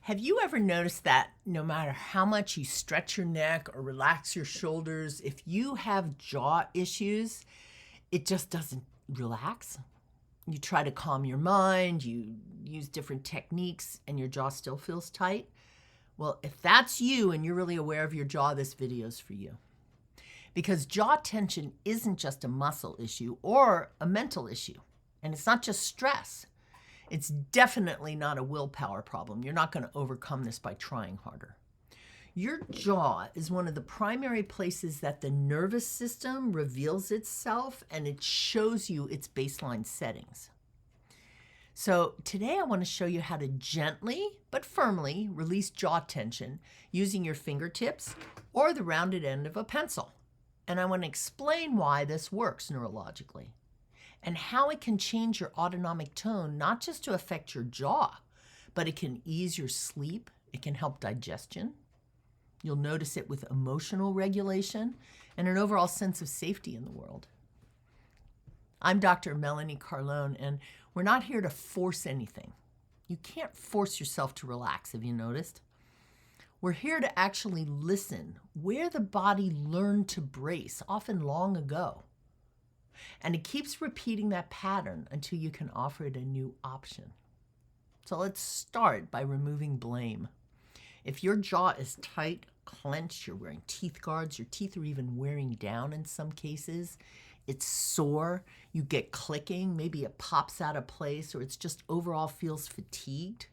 Have you ever noticed that no matter how much you stretch your neck or relax your shoulders, if you have jaw issues, it just doesn't relax? You try to calm your mind, you use different techniques, and your jaw still feels tight? Well, if that's you and you're really aware of your jaw, this video is for you. Because jaw tension isn't just a muscle issue or a mental issue, and it's not just stress. It's definitely not a willpower problem. You're not going to overcome this by trying harder. Your jaw is one of the primary places that the nervous system reveals itself, and it shows you its baseline settings. So today I want to show you how to gently but firmly release jaw tension using your fingertips or the rounded end of a pencil. And I want to explain why this works neurologically, and how it can change your autonomic tone, not just to affect your jaw, but it can ease your sleep, it can help digestion. You'll notice it with emotional regulation and an overall sense of safety in the world. I'm Dr. Melanie Carlo, and we're not here to force anything. You can't force yourself to relax, have you noticed? We're here to actually listen where the body learned to brace, often long ago. And it keeps repeating that pattern until you can offer it a new option. So let's start by removing blame. If your jaw is tight, clenched, you're wearing teeth guards, your teeth are even wearing down in some cases, it's sore, you get clicking, maybe it pops out of place, or it's just overall feels fatigued,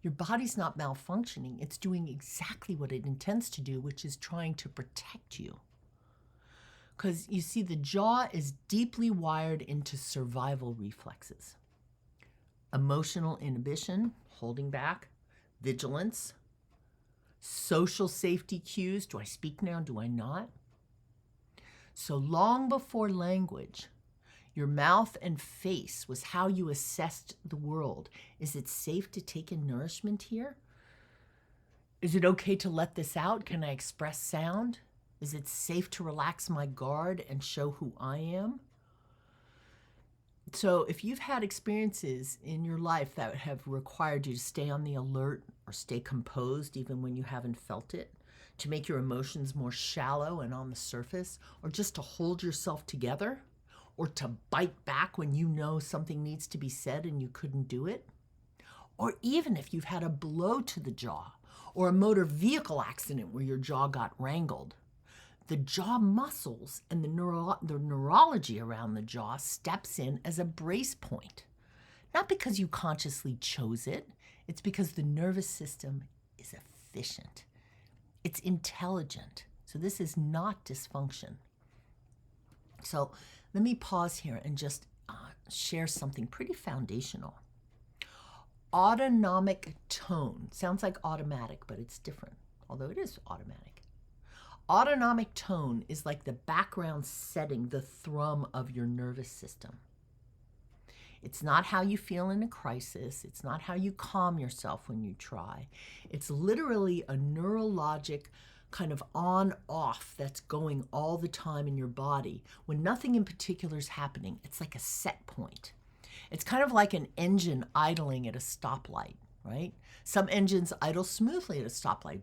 your body's not malfunctioning. It's doing exactly what it intends to do, which is trying to protect you. Because you see, the jaw is deeply wired into survival reflexes. Emotional inhibition, holding back, vigilance, social safety cues, do I speak now, do I not? So long before language, your mouth and face was how you assessed the world. Is it safe to take in nourishment here? Is it okay to let this out? Can I express sound? Is it safe to relax my guard and show who I am? So if you've had experiences in your life that have required you to stay on the alert or stay composed even when you haven't felt it, to make your emotions more shallow and on the surface, or just to hold yourself together, or to bite back when you know something needs to be said and you couldn't do it, or even if you've had a blow to the jaw or a motor vehicle accident where your jaw got wrangled, the jaw muscles and the neurology around the jaw steps in as a brace point. Not because you consciously chose it, it's because the nervous system is efficient. It's intelligent. So this is not dysfunction. So let me pause here and just share something pretty foundational. Autonomic tone. Sounds like automatic, but it's different, although it is automatic. Autonomic tone is like the background setting, the thrum of your nervous system. It's not how you feel in a crisis. It's not how you calm yourself when you try. It's literally a neurologic kind of on-off that's going all the time in your body when nothing in particular is happening. It's like a set point. It's kind of like an engine idling at a stoplight, right? Some engines idle smoothly at a stoplight.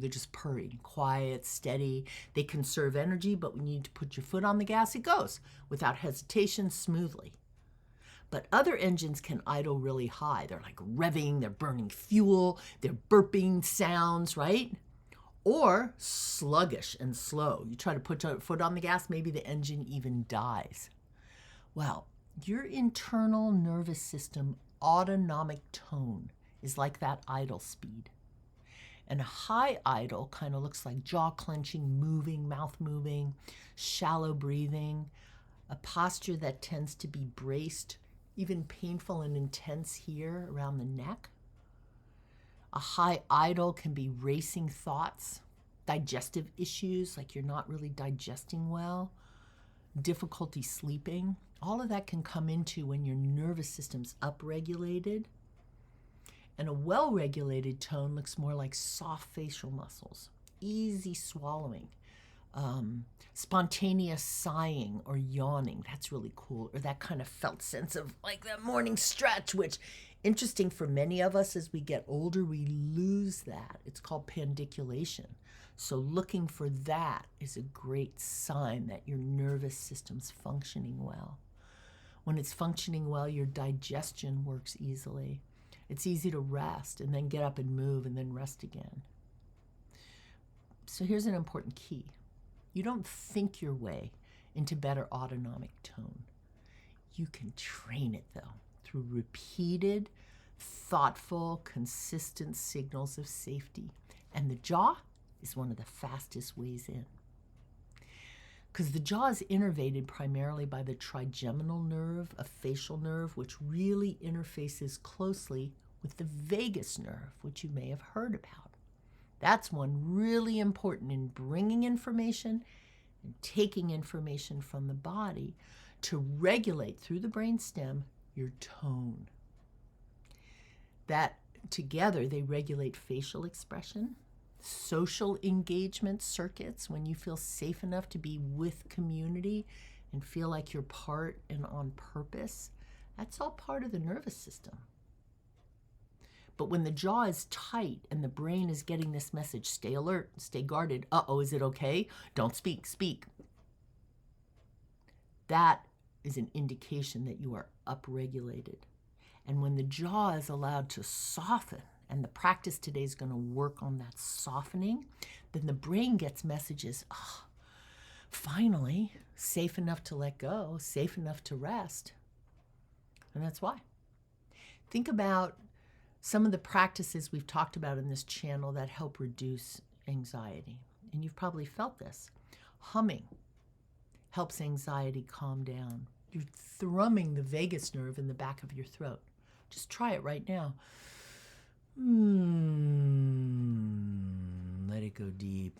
They're just purring, quiet, steady. They conserve energy, but when you need to put your foot on the gas, it goes without hesitation, smoothly. But other engines can idle really high. They're like revving, they're burning fuel, they're burping sounds, right? Or sluggish and slow. You try to put your foot on the gas, maybe the engine even dies. Well, your internal nervous system autonomic tone is like that idle speed. And a high idle kind of looks like jaw clenching, moving, mouth moving, shallow breathing, a posture that tends to be braced, even painful and intense here around the neck. A high idle can be racing thoughts, digestive issues, like you're not really digesting well, difficulty sleeping. All of that can come into when your nervous system's upregulated. And a well-regulated tone looks more like soft facial muscles, easy swallowing, spontaneous sighing or yawning. That's really cool. Or that kind of felt sense of like that morning stretch, which Interesting, for many of us as we get older, we lose that. It's called pandiculation. So looking for that is a great sign that your nervous system's functioning well. When it's functioning well, your digestion works easily. It's easy to rest and then get up and move and then rest again. So here's an important key. You don't think your way into better autonomic tone. You can train it, though, through repeated, thoughtful, consistent signals of safety. And the jaw is one of the fastest ways in. Because the jaw is innervated primarily by the trigeminal nerve, a facial nerve, which really interfaces closely with the vagus nerve, which you may have heard about. That's one really important in bringing information and taking information from the body to regulate through the brainstem your tone. That together they regulate facial expression, social engagement circuits when you feel safe enough to be with community and feel like you're part and on purpose. That's all part of the nervous system. But when the jaw is tight and the brain is getting this message, stay alert, stay guarded, uh-oh, is it okay? Don't speak, speak. That is an indication that you are upregulated. And when the jaw is allowed to soften, and the practice today is going to work on that softening, then the brain gets messages, oh, finally, safe enough to let go, safe enough to rest. And that's why. Think about some of the practices we've talked about in this channel that help reduce anxiety. And you've probably felt this. Humming helps anxiety calm down. You're thrumming the vagus nerve in the back of your throat. Just try it right now. Let it go deep.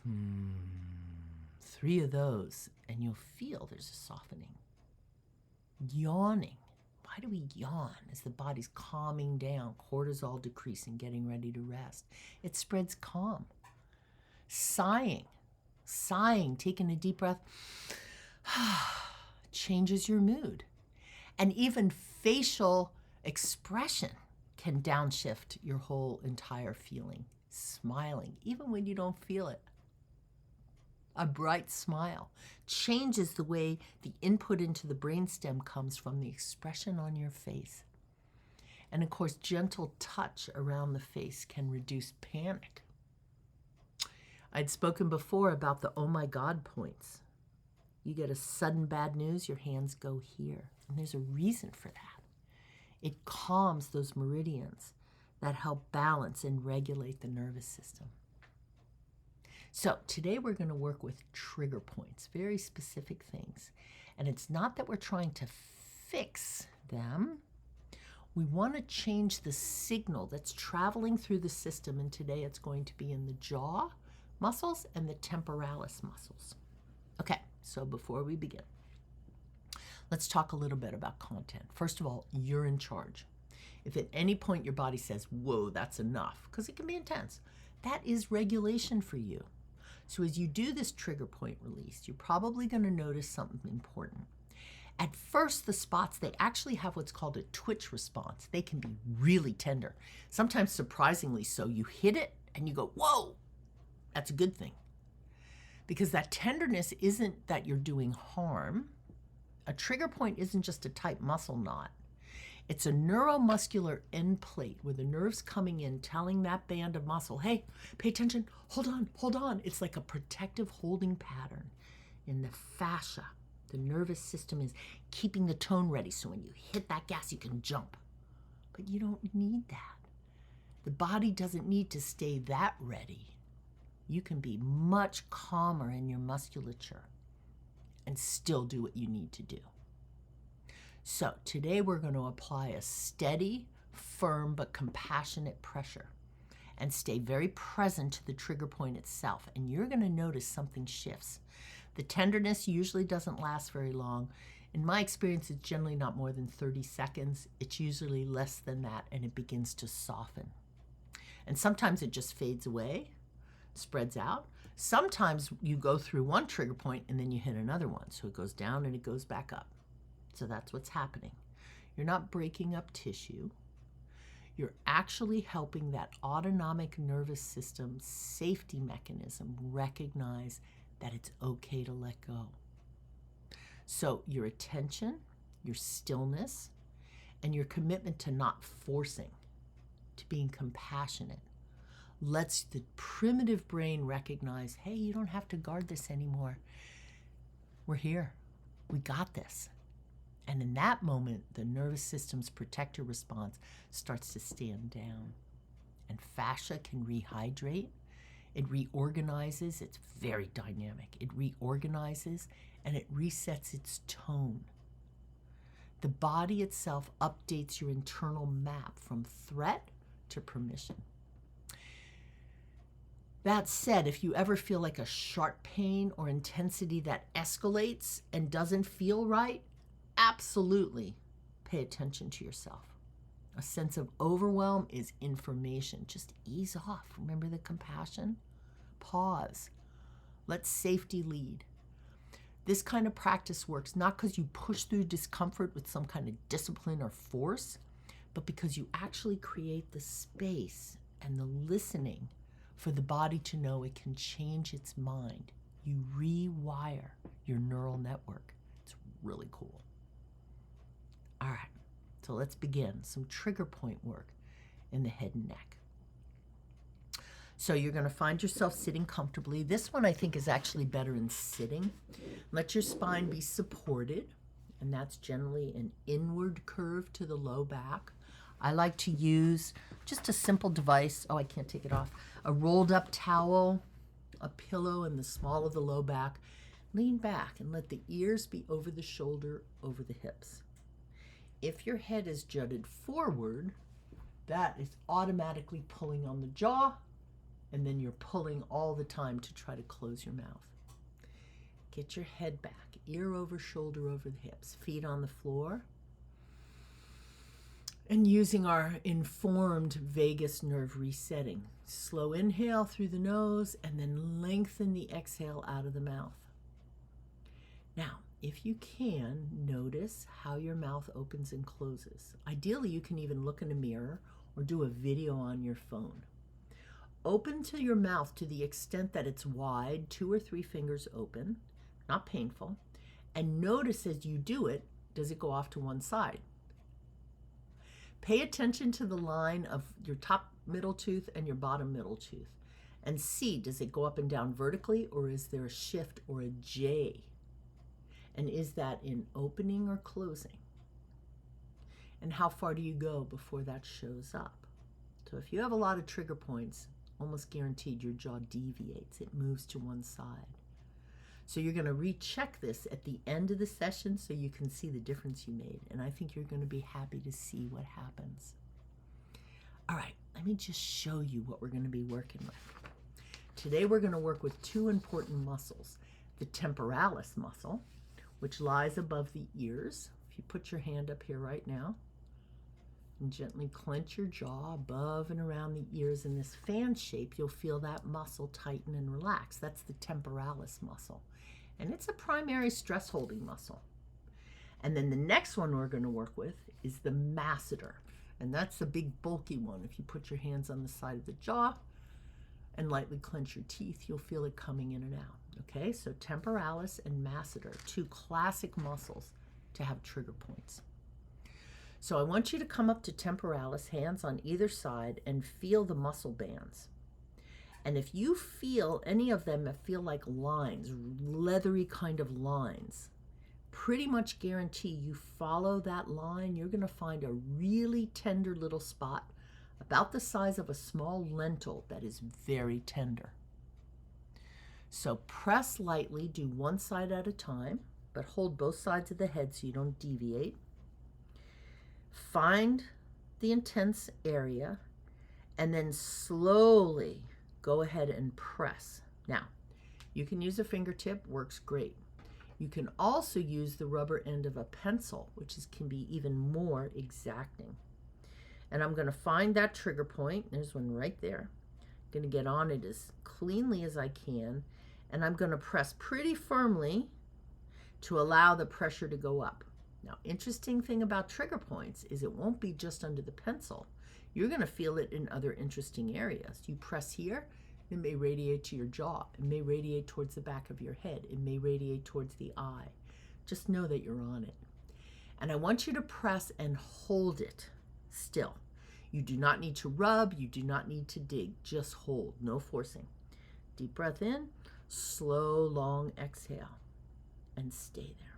3 of those, and you'll feel there's a softening. Yawning. Why do we yawn? As the body's calming down, cortisol decreasing, getting ready to rest. It spreads calm. Sighing. Sighing, taking a deep breath, changes your mood. And even facial expression can downshift your whole entire feeling. Smiling, even when you don't feel it. A bright smile changes the way the input into the brainstem comes from the expression on your face. And of course, gentle touch around the face can reduce panic. I'd spoken before about the oh my God points. You get a sudden bad news, your hands go here. And there's a reason for that. It calms those meridians that help balance and regulate the nervous system. So today we're going to work with trigger points, very specific things. And it's not that we're trying to fix them. We want to change the signal that's traveling through the system. And today it's going to be in the jaw muscles and the temporalis muscles. Okay, so before we begin, let's talk a little bit about content. First of all, you're in charge. If at any point your body says, whoa, that's enough, because it can be intense, that is regulation for you. So as you do this trigger point release, you're probably going to notice something important. At first, the spots, they actually have what's called a twitch response. They can be really tender, sometimes surprisingly so. You hit it and you go, whoa, that's a good thing. Because that tenderness isn't that you're doing harm. A trigger point isn't just a tight muscle knot. It's a neuromuscular end plate where the nerve's coming in, telling that band of muscle, hey, pay attention, hold on, hold on. It's like a protective holding pattern in the fascia. The nervous system is keeping the tone ready, so when you hit that gas, you can jump. But you don't need that. The body doesn't need to stay that ready. You can be much calmer in your musculature and still do what you need to do. So today we're going to apply a steady, firm, but compassionate pressure and stay very present to the trigger point itself. And you're going to notice something shifts. The tenderness usually doesn't last very long. In my experience, it's generally not more than 30 seconds. It's usually less than that, and it begins to soften. And sometimes it just fades away, spreads out. Sometimes you go through one trigger point and then you hit another one. So it goes down and it goes back up. So that's what's happening. You're not breaking up tissue. you're actually helping that autonomic nervous system safety mechanism recognize that it's okay to let go. So your attention, your stillness, and your commitment to not forcing, to being compassionate, lets the primitive brain recognize, hey, you don't have to guard this anymore. We're here. We got this. And in that moment, the nervous system's protector response starts to stand down. And fascia can rehydrate. It reorganizes. It's very dynamic. It reorganizes and it resets its tone. The body itself updates your internal map from threat to permission. That said, if you ever feel like a sharp pain or intensity that escalates and doesn't feel right, absolutely pay attention to yourself. A sense of overwhelm is information. Just ease off. Remember the compassion? Pause. Let safety lead. This kind of practice works not because you push through discomfort with some kind of discipline or force, but because you actually create the space and the listening for the body to know it can change its mind. You rewire your neural network. It's really cool. All right, so let's begin. Some trigger point work in the head and neck. So you're going to find yourself sitting comfortably. This one I think is actually better in sitting. Let your spine be supported, and that's generally an inward curve to the low back. I like to use just a simple device. Oh, I can't take it off. A rolled up towel, a pillow in the small of the low back. Lean back and let the ears be over the shoulder, over the hips. If your head is jutted forward, that is automatically pulling on the jaw, and then you're pulling all the time to try to close your mouth. Get your head back, ear over shoulder over the hips, feet on the floor. And using our informed vagus nerve resetting. Slow inhale through the nose and then lengthen the exhale out of the mouth. Now, if you can, notice how your mouth opens and closes. Ideally, you can even look in a mirror or do a video on your phone. Open to your mouth to the extent that it's wide, 2 or 3 fingers open, not painful. And notice as you do it, does it go off to one side? Pay attention to the line of your top middle tooth and your bottom middle tooth and see, does it go up and down vertically, or is there a shift or a J? And is that in opening or closing? And how far do you go before that shows up? So if you have a lot of trigger points, almost guaranteed your jaw deviates. It moves to one side. So you're going to recheck this at the end of the session so you can see the difference you made. And I think you're going to be happy to see what happens. All right, let me just show you what we're going to be working with. Today we're going to work with 2 important muscles. The temporalis muscle, which lies above the ears. If you put your hand up here right now and gently clench your jaw above and around the ears in this fan shape, you'll feel that muscle tighten and relax. That's the temporalis muscle. And it's a primary stress holding muscle. And then the next one we're going to work with is the masseter. And that's the big bulky one. If you put your hands on the side of the jaw and lightly clench your teeth, you'll feel it coming in and out. Okay, so temporalis and masseter, 2 classic muscles to have trigger points. So I want you to come up to temporalis, hands on either side, and feel the muscle bands. And if you feel any of them that feel like lines, leathery kind of lines, pretty much guarantee you follow that line, you're going to find a really tender little spot about the size of a small lentil that is very tender. So press lightly, do one side at a time, but hold both sides of the head so you don't deviate. Find the intense area and then slowly go ahead and press. Now, you can use a fingertip, works great. You can also use the rubber end of a pencil, which can be even more exacting. And I'm going to find that trigger point. There's one right there. I'm going to get on it as cleanly as I can, and I'm going to press pretty firmly to allow the pressure to go up. Now, interesting thing about trigger points is it won't be just under the pencil. You're going to feel it in other interesting areas. You press here, it may radiate to your jaw. It may radiate towards the back of your head. It may radiate towards the eye. Just know that you're on it. And I want you to press and hold it still. You do not need to rub. You do not need to dig. Just hold. No forcing. Deep breath in. Slow, long exhale. And stay there.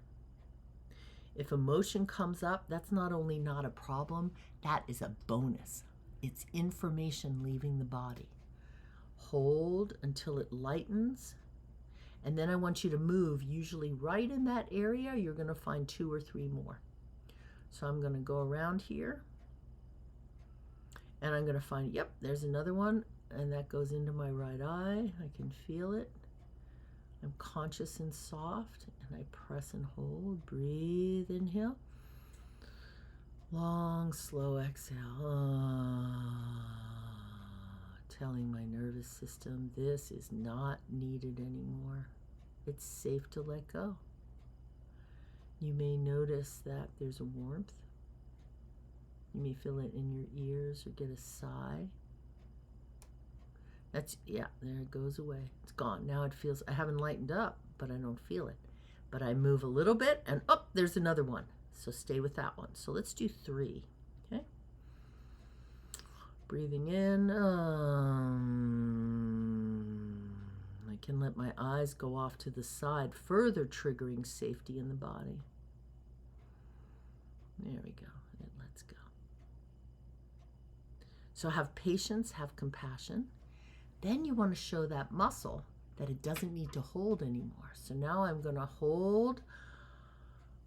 If emotion comes up, that's not only not a problem, that is a bonus. It's information leaving the body. Hold until it lightens. And then I want you to move. Usually right in that area, you're going to find 2 or 3 more. So I'm going to go around here. And I'm going to find, yep, there's another one. And that goes into my right eye. I can feel it. I'm conscious and soft. And I press and hold. Breathe, inhale. Long, slow exhale. Telling my nervous system this is not needed anymore. It's safe to let go. You may notice that there's a warmth. You may feel it in your ears or get a sigh. That's, yeah, there it goes away. It's gone. Now it feels, I haven't lightened up, but I don't feel it. But I move a little bit and up, there's another one. So stay with that one. So let's do 3, okay? Breathing in. I can let my eyes go off to the side, further triggering safety in the body. There we go. It lets go. So have patience, have compassion. Then you want to show that muscle that it doesn't need to hold anymore. So now I'm going to hold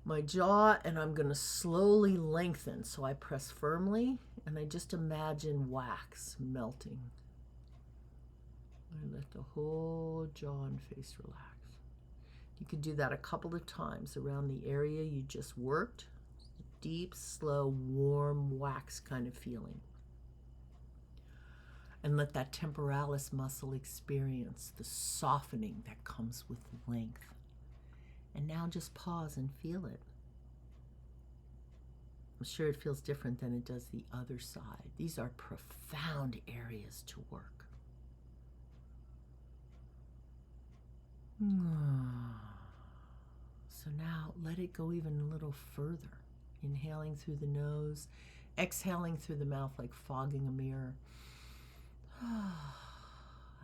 my jaw and I'm going to slowly lengthen. So I press firmly and I just imagine wax melting. I let the whole jaw and face relax. You could do that a couple of times around the area you just worked. Deep, slow, warm wax kind of feeling. And let that temporalis muscle experience the softening that comes with length. And now just pause and feel it. I'm sure it feels different than it does the other side. These are profound areas to work. So now let it go even a little further. Inhaling through the nose, exhaling through the mouth like fogging a mirror.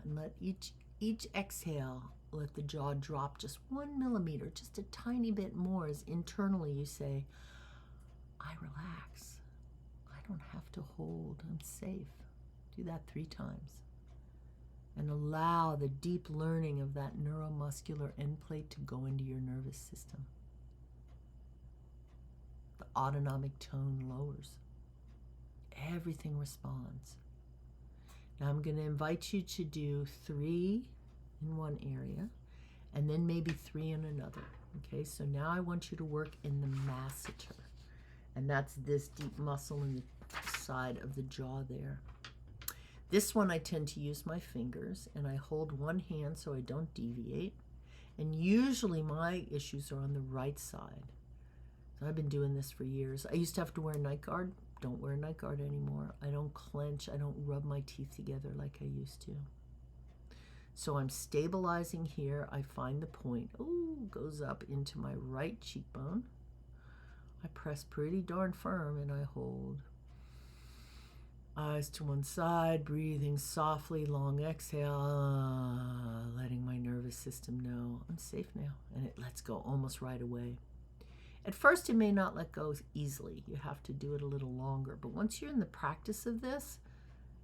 And let each exhale, let the jaw drop just 1 millimeter, just a tiny bit more, as internally you say, I relax. I don't have to hold. I'm safe. Do that 3 times. And allow the deep learning of that neuromuscular end plate to go into your nervous system. The autonomic tone lowers. Everything responds. Now I'm going to invite you to do 3 in one area and then maybe 3 in another. Okay, so now I want you to work in the masseter. And that's this deep muscle in the side of the jaw there. This one I tend to use my fingers and I hold one hand so I don't deviate. And usually my issues are on the right side. So I've been doing this for years. I used to have to wear a night guard. Don't wear a night guard anymore. I don't clench. I don't rub my teeth together like I used to. So I'm stabilizing here. I find the point. Ooh, goes up into my right cheekbone. I press pretty darn firm and I hold. Eyes to one side, breathing softly, long exhale, letting my nervous system know I'm safe now. And it lets go almost right away. At first, it may not let go easily. You have to do it a little longer. But once you're in the practice of this,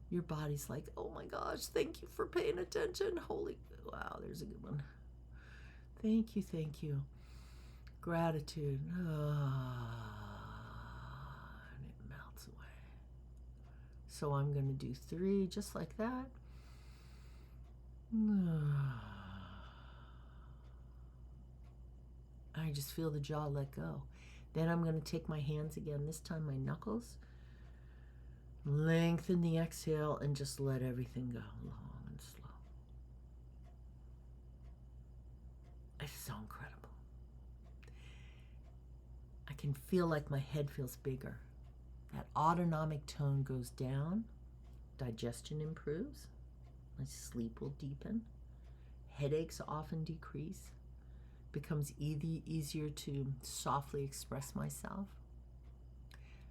your body's like, oh my gosh, thank you for paying attention. Holy, wow, there's a good one. Thank you, thank you. Gratitude. And it melts away. So I'm going to do 3 just like that. I just feel the jaw let go. Then I'm going to take my hands again, this time my knuckles. Lengthen the exhale and just let everything go, long and slow. It's so incredible. I can feel like my head feels bigger. That autonomic tone goes down, digestion improves, my sleep will deepen, headaches often decrease, becomes easier to softly express myself.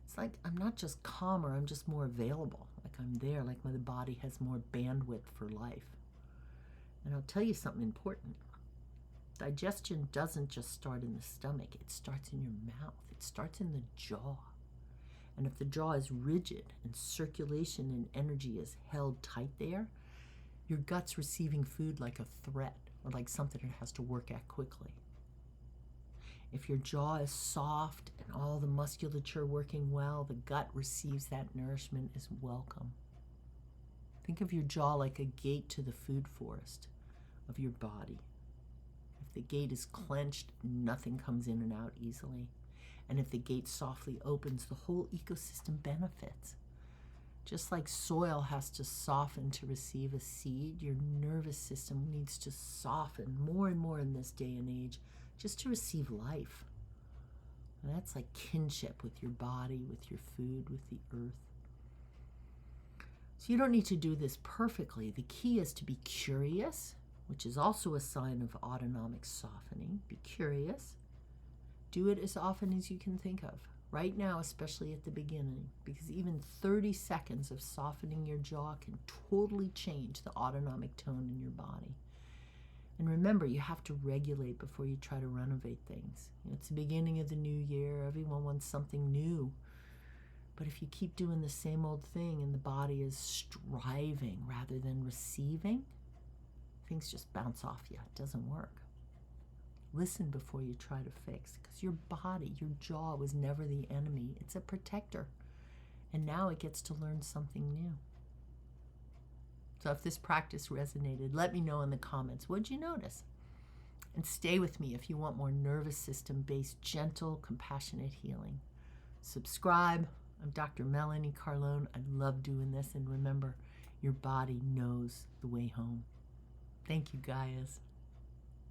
It's like I'm not just calmer, I'm just more available, like I'm there, like my body has more bandwidth for life. And I'll tell you something important. Digestion doesn't just start in the stomach, it starts in your mouth, it starts in the jaw. And if the jaw is rigid and circulation and energy is held tight there, your gut's receiving food like a threat or like something it has to work at quickly. If your jaw is soft and all the musculature working well, the gut receives that nourishment as welcome. Think of your jaw like a gate to the food forest of your body. If the gate is clenched, nothing comes in and out easily. And if the gate softly opens, the whole ecosystem benefits. Just like soil has to soften to receive a seed, your nervous system needs to soften more and more in this day and age just to receive life. And that's like kinship with your body, with your food, with the earth. So you don't need to do this perfectly. The key is to be curious, which is also a sign of autonomic softening. Be curious. Do it as often as you can think of. Right now, especially at the beginning, because even 30 seconds of softening your jaw can totally change the autonomic tone in your body. And remember, you have to regulate before you try to renovate things. It's the beginning of the new year. Everyone wants something new. But if you keep doing the same old thing and the body is striving rather than receiving, things just bounce off you. It doesn't work. Listen before you try to fix, because your body, your jaw was never the enemy. It's a protector. And now it gets to learn something new. So if this practice resonated, let me know in the comments. What'd you notice? And stay with me if you want more nervous system-based, gentle, compassionate healing. Subscribe. I'm Dr. Melanie Carlo. I love doing this. And remember, your body knows the way home. Thank you, guys.